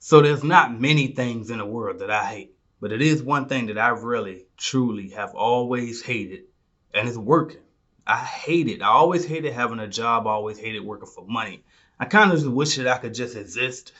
So there's not many things in the world that I hate, but it is one thing that I really, truly have always hated, and it's working. I hate it. I always hated having a job. I always hated working for money. I kind of just wish that I could just exist,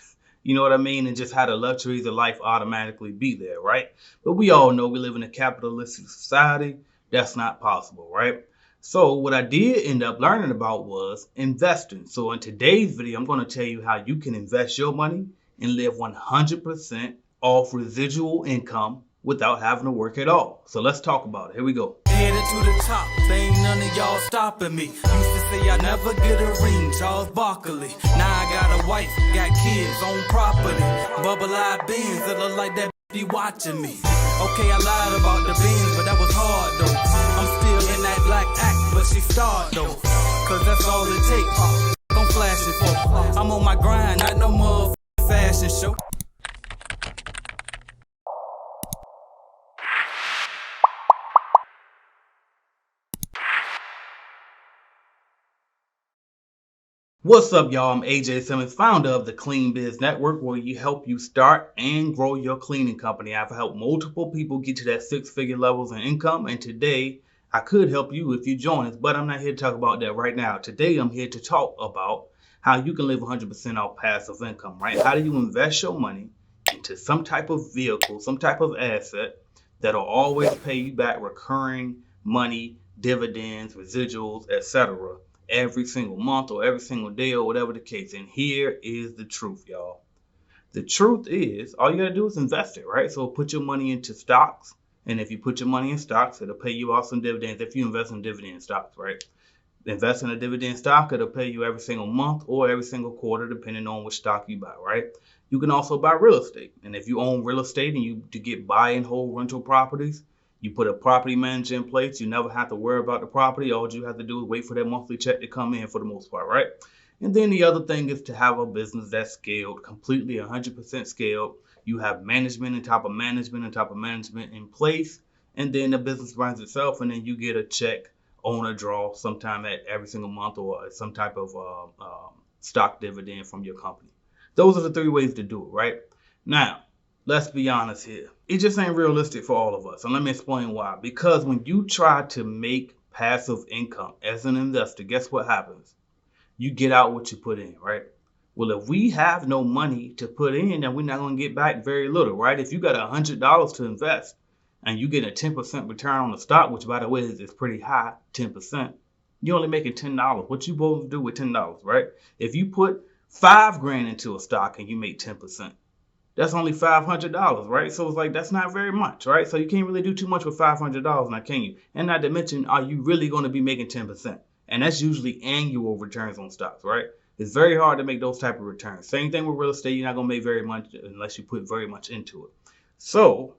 you know what I mean, and just have the luxuries of life automatically be there, right? But we all know we live in a capitalistic society. That's not possible, right? So what I did end up learning about was investing. So in today's video, I'm going to tell you how you can invest your money and live 100% off residual income without having to work at all. So let's talk about it. Here we go. Headed to the top, there ain't none of y'all stopping me. Used to say I never get a ring, Charles Barkley. Now I got a wife, got kids, own property. Bubble-eyed beans that look like that be watching me. Okay, I lied about the beans, but that was hard though. I'm still in that black act, but she starred though. Cause that's all it takes. Don't flash it for. I'm on my grind, not no motherfucking fashion show. What's up, y'all? I'm AJ Simmons, founder of the Clean Biz Network, where you help you start and grow your cleaning company. I've helped multiple people get to that six-figure levels in income, and today I could help you if you join us, but I'm not here to talk about that right now. Today I'm here to talk about how you can live 100% off passive income, right? How do you invest your money into some type of vehicle, some type of asset that'll always pay you back recurring money, dividends, residuals, etc. every single month or every single day or whatever the case. And here is the truth, y'all. The truth is all you gotta do is invest it, right? So put your money into stocks. And if you put your money in stocks, it'll pay you off some dividends if you invest in dividend stocks, right? Invest in a dividend stock, it'll pay you every single month or every single quarter, depending on which stock you buy, right? You can also buy real estate. And if you own real estate and you to get buy and hold rental properties, you put a property manager in place. You never have to worry about the property. All you have to do is wait for that monthly check to come in for the most part, right? And then the other thing is to have a business that's scaled, completely 100% scaled. You have management on top of management on top of management in place. And then the business runs itself, and then you get a check on a draw sometime at every single month or some type of stock dividend from your company. Those are the three ways to do it, right? Now, let's be honest here. It just ain't realistic for all of us. And let me explain why. Because when you try to make passive income as an investor, guess what happens? You get out what you put in, right? Well, if we have no money to put in, then we're not going to get back very little, right? If you got $100 to invest and you get a 10% return on the stock, which by the way is pretty high, 10%, you're only making $10. What you supposed to do with $10, right? If you put $5,000 into a stock and you make 10%, that's only $500, right? So it's like, that's not very much, right? So you can't really do too much with $500 now, can you? And not to mention, are you really going to be making 10%? And that's usually annual returns on stocks, right? It's very hard to make those type of returns. Same thing with real estate. You're not going to make very much unless you put very much into it. So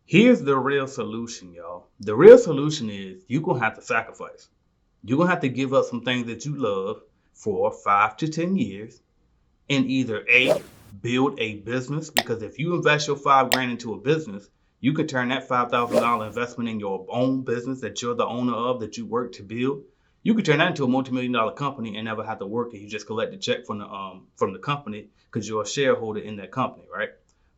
here's the real solution, y'all. The real solution is you're going to have to sacrifice. You're going to have to give up some things that you love for 5 to 10 years and either A, build a business, because if you invest your $5,000 into a business, you could turn that $5,000 investment in your own business that you're the owner of, that you work to build. You could turn that into a multi-million-dollar company and never have to work, and you just collect the check from the company because you're a shareholder in that company, right?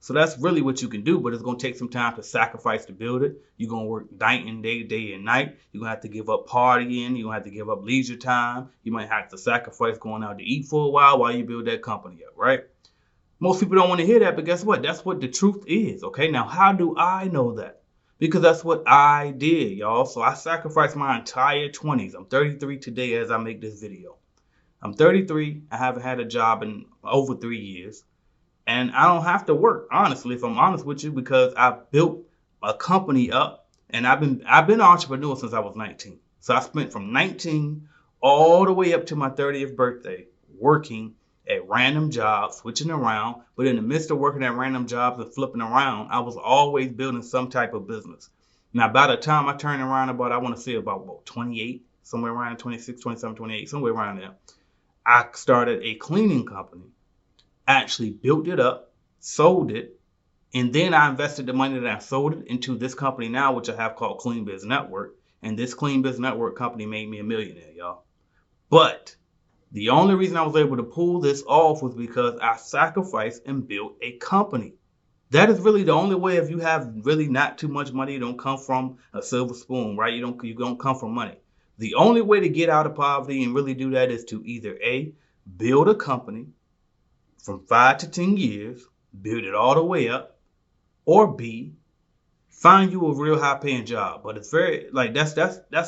So that's really what you can do, but it's going to take some time to sacrifice to build it. You're going to work night and day and night. You're going to have to give up partying. You're going to have to give up leisure time. You might have to sacrifice going out to eat for a while you build that company up, right? Most people don't want to hear that, but guess what? That's what the truth is, okay? Now, how do I know that? Because that's what I did, y'all. So I sacrificed my entire 20s. I'm 33 today as I make this video. I'm 33. I haven't had a job in over 3 years. And I don't have to work, honestly, if I'm honest with you, because I built a company up, and I've been an entrepreneur since I was 19. So I spent from 19 all the way up to my 30th birthday working at random jobs, switching around. But in the midst of working at random jobs and flipping around, I was always building some type of business. Now, by the time I turned around about 28, somewhere around 26, 27, 28, somewhere around there, I started a cleaning company, actually built it up, sold it, and then I invested the money that I sold it into this company now, which I have called Clean Biz Network. And this Clean Biz Network company made me a millionaire, y'all. But The only reason I was able to pull this off was because I sacrificed and built a company. That is really the only way. If you have really not too much money, you don't come from a silver spoon, right? You don't come from money. The only way to get out of poverty and really do that is to either A, build a company from 5 to 10 years, build it all the way up, or B, find you a real high paying job. But it's very like that's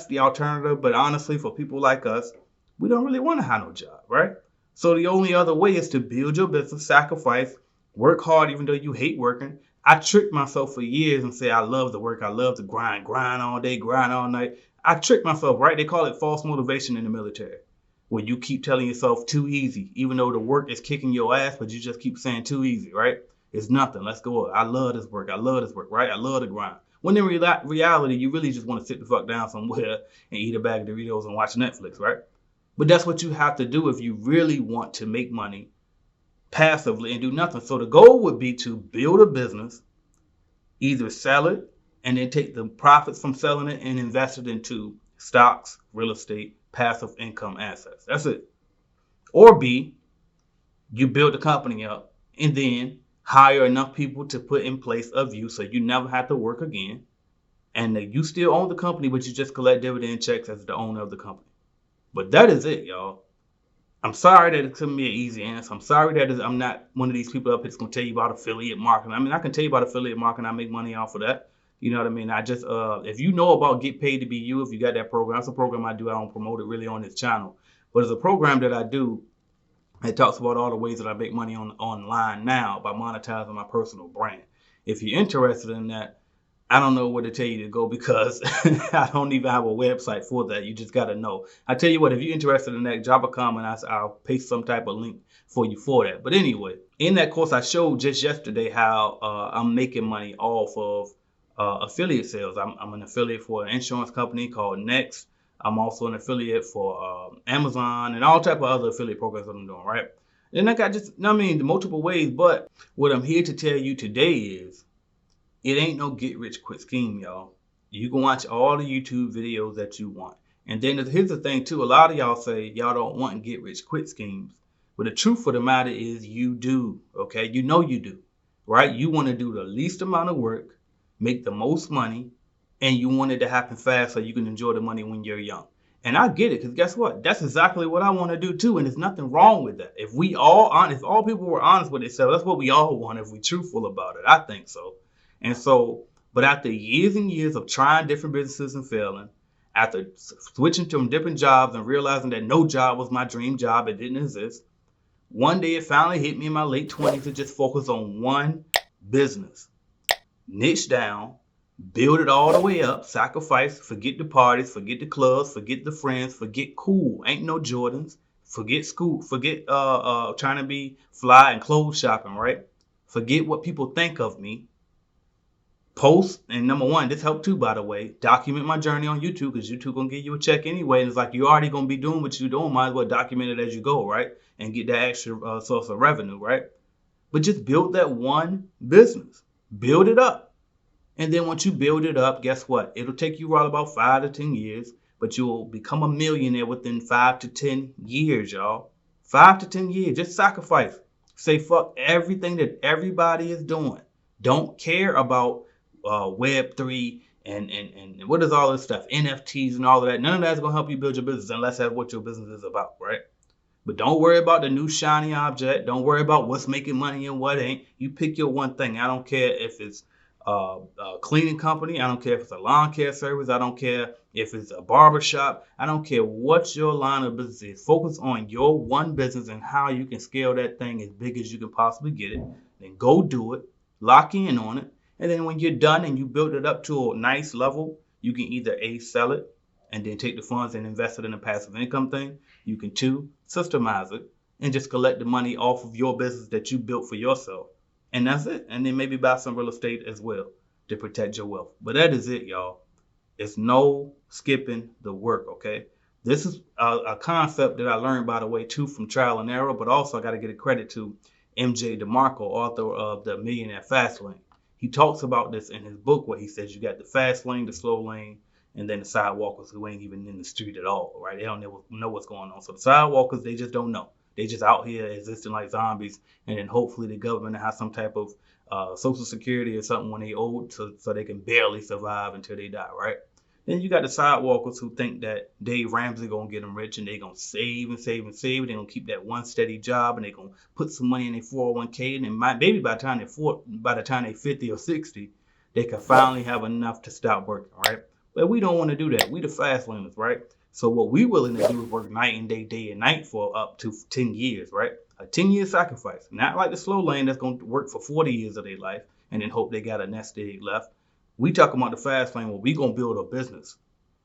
the alternative. But honestly, for people like us, we don't really want to have no job, right? So the only other way is to build your business, sacrifice, work hard even though you hate working. I tricked myself for years and say I love to work, I love to grind all day, grind all night. I tricked myself, right? They call it false motivation in the military. When you keep telling yourself too easy, even though the work is kicking your ass, but you just keep saying too easy, right? It's nothing. Let's go. I love this work. I love this work, right? I love the grind. When in reality, you really just want to sit the fuck down somewhere and eat a bag of Doritos and watch Netflix, right? But that's what you have to do if you really want to make money passively and do nothing. So the goal would be to build a business, either sell it and then take the profits from selling it and invest it into stocks, real estate, passive income assets. That's it. Or B, you build the company up and then hire enough people to put in place of you so you never have to work again. And you still own the company, but you just collect dividend checks as the owner of the company. But that is it, y'all. I'm sorry that it's going to be an easy answer. I'm sorry that I'm not one of these people up here that's going to tell you about affiliate marketing. I mean, I can tell you about affiliate marketing. I make money off of that. You know what I mean? I just, if you know about Get Paid to Be You, if you got that program, that's a program I do. I don't promote it really on this channel. But it's a program that I do. It talks about all the ways that I make money online now by monetizing my personal brand. If you're interested in that, I don't know where to tell you to go because I don't even have a website for that. You just got to know. I tell you what, if you're interested in that, drop a comment. I'll paste some type of link for you for that. But anyway, in that course, I showed just yesterday how I'm making money off of affiliate sales. I'm an affiliate for an insurance company called Next. I'm also an affiliate for Amazon and all type of other affiliate programs that I'm doing, right? And I got multiple ways. But what I'm here to tell you today is it ain't no get rich quick scheme, y'all. You can watch all the YouTube videos that you want. And then here's the thing, too. A lot of y'all say y'all don't want get rich quick schemes. But the truth of the matter is you do, okay? You know you do, right? You want to do the least amount of work, make the most money, and you want it to happen fast so you can enjoy the money when you're young. And I get it, because guess what? That's exactly what I want to do, too. And there's nothing wrong with that. If all people were honest with themselves, that's what we all want if we're truthful about it. I think so. And so, but after years and years of trying different businesses and failing, after switching to different jobs and realizing that no job was my dream job, it didn't exist, one day it finally hit me in my late 20s to just focus on one business. Niche down, build it all the way up, sacrifice, forget the parties, forget the clubs, forget the friends, forget cool, ain't no Jordans, forget school, forget trying to be fly and clothes shopping, right? Forget what people think of me. Post, and number one, this helped too, by the way, document my journey on YouTube, because YouTube gonna give you a check anyway. And it's like you're already gonna be doing what you're doing, might as well document it as you go, right? And get that extra source of revenue, right? But just build that one business, build it up. And then once you build it up, guess what? It'll take you around about 5 to 10 years, but you'll become a millionaire within 5 to 10 years, y'all. 5 to 10 years, just sacrifice. Say fuck everything that everybody is doing. Don't care about Web3 and what is all this stuff, NFTs and all of that. None of that's going to help you build your business unless that's what your business is about, right? But don't worry about the new shiny object. Don't worry about what's making money and what ain't. You pick your one thing. I don't care if it's a cleaning company. I don't care if it's a lawn care service. I don't care if it's a barber shop. I don't care what your line of business is. Focus on your one business and how you can scale that thing as big as you can possibly get it. Then go do it. Lock in on it. And then when you're done and you build it up to a nice level, you can either A, sell it and then take the funds and invest it in a passive income thing. You can 2, systemize it and just collect the money off of your business that you built for yourself. And that's it. And then maybe buy some real estate as well to protect your wealth. But that is it, y'all. It's no skipping the work, okay? This is a concept that I learned, by the way, too, from trial and error. But also I got to give a credit to MJ DeMarco, author of The Millionaire Fast Lane. He talks about this in his book where he says you got the fast lane, the slow lane, and then the sidewalkers who ain't even in the street at all, right? They don't know what's going on. So the sidewalkers, they just don't know. They just out here existing like zombies, and then hopefully the government has some type of social security or something when they old, so they can barely survive until they die, right? Then you got the sidewalkers who think that Dave Ramsey gonna get them rich, and they gonna save and save and save. They gonna keep that one steady job, and they gonna put some money in their 401k, and then maybe by the time they're 50 or 60, they can finally have enough to stop working, right? But we don't want to do that. We the fast laners, right? So what we willing to do is work night and day and night for up to 10 years, right? A 10-year sacrifice. Not like the slow lane that's going to work for 40 years of their life and then hope they got a nest egg left. We talking about the fast lane where we going to build a business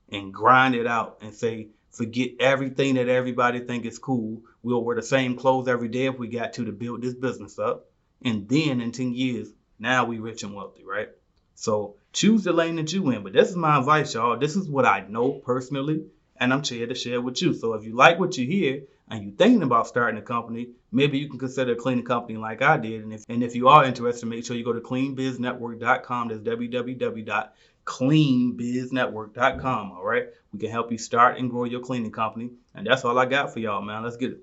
and grind it out and say, forget everything that everybody think is cool. We'll wear the same clothes every day if we got to build this business up. And then in 10 years, now we rich and wealthy, right? So choose the lane that you in. But this is my advice, y'all. This is what I know personally, and I'm here to share with you. So if you like what you hear and you're thinking about starting a company, maybe you can consider a cleaning company like I did. And if you are interested, make sure you go to cleanbiznetwork.com. That's www.cleanbiznetwork.com. All right. We can help you start and grow your cleaning company. And that's all I got for y'all, man. Let's get it.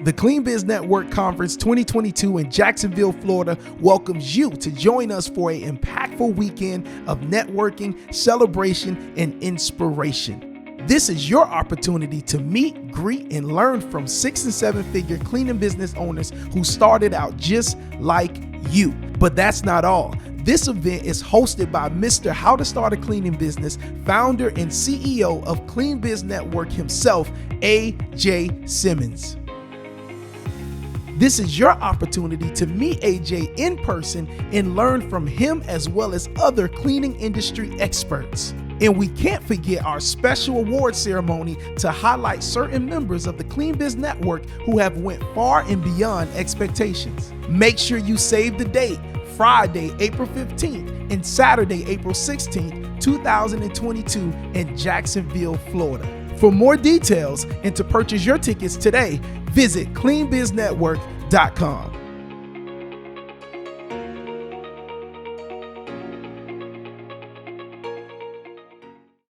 The Clean Biz Network Conference 2022 in Jacksonville, Florida welcomes you to join us for an impactful weekend of networking, celebration, and inspiration. This is your opportunity to meet, greet, and learn from 6- and 7-figure cleaning business owners who started out just like you. But that's not all. This event is hosted by Mr. How to Start a Cleaning Business, founder and CEO of Clean Biz Network himself, AJ Simmons. This is your opportunity to meet AJ in person and learn from him as well as other cleaning industry experts. And we can't forget our special award ceremony to highlight certain members of the Clean Biz Network who have went far and beyond expectations. Make sure you save the date, Friday, April 15th and Saturday, April 16th, 2022 in Jacksonville, Florida. For more details and to purchase your tickets today, visit cleanbiznetwork.com.